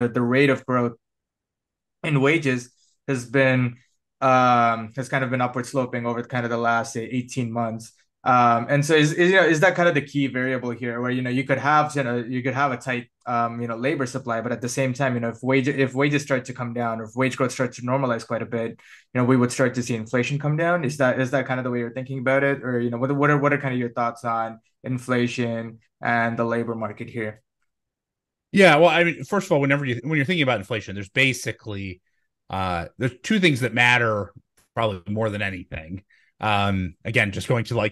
the rate of growth in wages has been has kind of been upward sloping over kind of the last say 18 months. And so is that kind of the key variable here where you could have you could have a tight labor supply, but at the same time, if wages start to come down, or if wage growth starts to normalize quite a bit, we would start to see inflation come down. Is that kind of the way you're thinking about it? Or what are kind of your thoughts on inflation and the labor market here? Yeah, well, I mean, first of all, when you're thinking about inflation, there's basically there's two things that matter probably more than anything. Again, just going to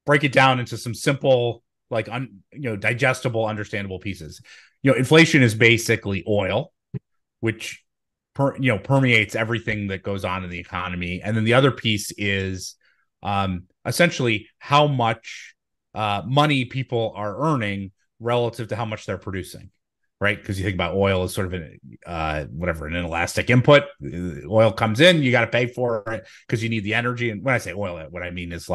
break it down into some simple, digestible, understandable pieces. Inflation is basically oil, which permeates everything that goes on in the economy, and then the other piece is essentially how much money people are earning relative to how much they're producing, right? Because you think about oil as sort of an inelastic input. Oil comes in, you got to pay for it because you need the energy. And when I say oil, what I mean is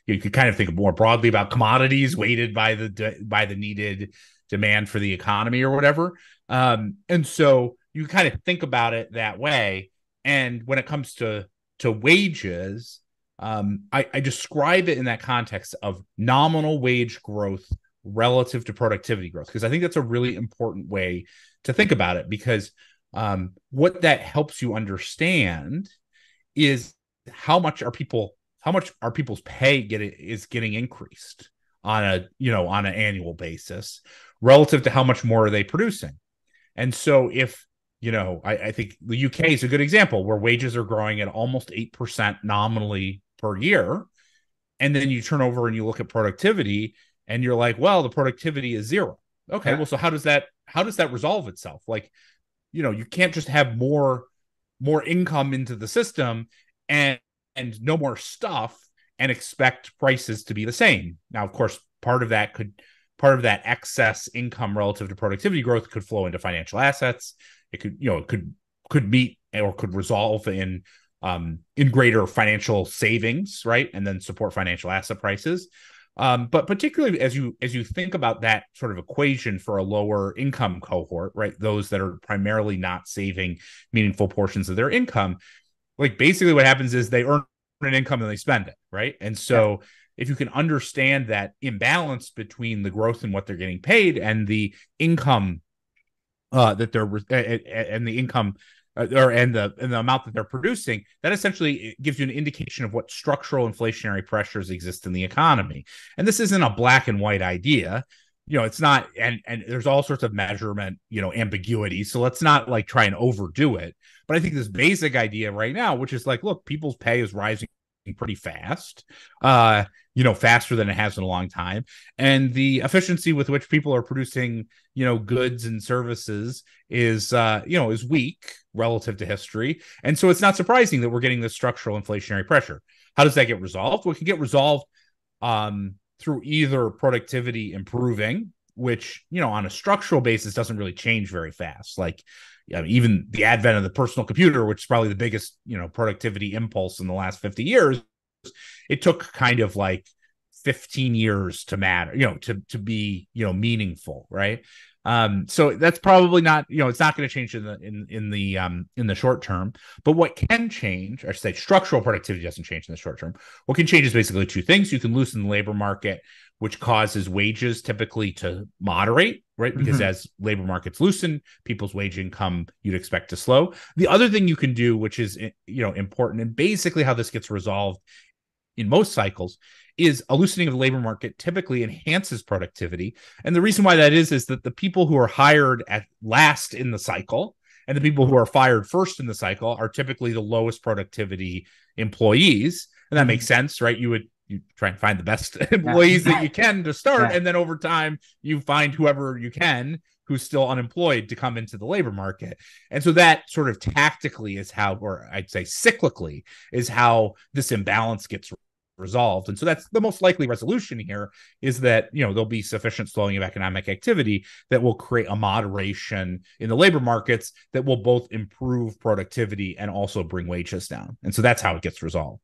you could kind of think more broadly about commodities weighted by the needed demand for the economy or whatever. And so you kind of think about it that way. And when it comes to wages, I describe it in that context of nominal wage growth relative to productivity growth, because I think that's a really important way to think about it, because what that helps you understand is how much are people's pay getting increased on an annual basis relative to how much more are they producing. And so if I think the UK is a good example where wages are growing at almost 8% nominally per year. And then you turn over and you look at productivity and you're like, well, the productivity is zero. Okay, Yeah. well, so how does that resolve itself? You can't just have more income into the system and no more stuff and expect prices to be the same. Now, of course, part of that excess income relative to productivity growth could flow into financial assets. It could meet or could resolve in greater financial savings, right? And then support financial asset prices. But particularly as you think about that sort of equation for a lower income cohort, right? Those that are primarily not saving meaningful portions of their income, like basically what happens is they earn an income and they spend it, right? And Yeah. so if you can understand that imbalance between the growth in what they're getting paid and the income that they're and the income or the amount that they're producing, that essentially gives you an indication of what structural inflationary pressures exist in the economy. And this isn't a black and white idea. It's not, and there's all sorts of measurement, ambiguity. So let's not try and overdo it. But I think this basic idea right now, which is look, people's pay is rising pretty fast, faster than it has in a long time. And the efficiency with which people are producing, goods and services is weak relative to history. And so it's not surprising that we're getting this structural inflationary pressure. How does that get resolved? Well, it can get resolved through either productivity improving, which, on a structural basis doesn't really change very fast. Even the advent of the personal computer, which is probably the biggest, productivity impulse in the last 50 years, it took kind of 15 years to matter, to be, meaningful, right? So that's probably not, it's not going to change in the short term. But what can change, I should say, structural productivity doesn't change in the short term. What can change is basically two things. You can loosen the labor market, which causes wages typically to moderate, right? Because Hmm. as labor markets loosen, people's wage income you'd expect to slow. The other thing you can do, which is important, and basically how this gets resolved in most cycles, is a loosening of the labor market typically enhances productivity. And the reason why that is that the people who are hired at last in the cycle and the people who are fired first in the cycle are typically the lowest productivity employees. And that makes Hmm. sense, right? You try and find the best Yeah. employees that you can to start, Yeah. and then over time you find whoever you can who's still unemployed to come into the labor market. And so that sort of tactically is how, or I'd say cyclically, is how this imbalance gets resolved. And so that's the most likely resolution here, is that there'll be sufficient slowing of economic activity that will create a moderation in the labor markets that will both improve productivity and also bring wages down. And so that's how it gets resolved.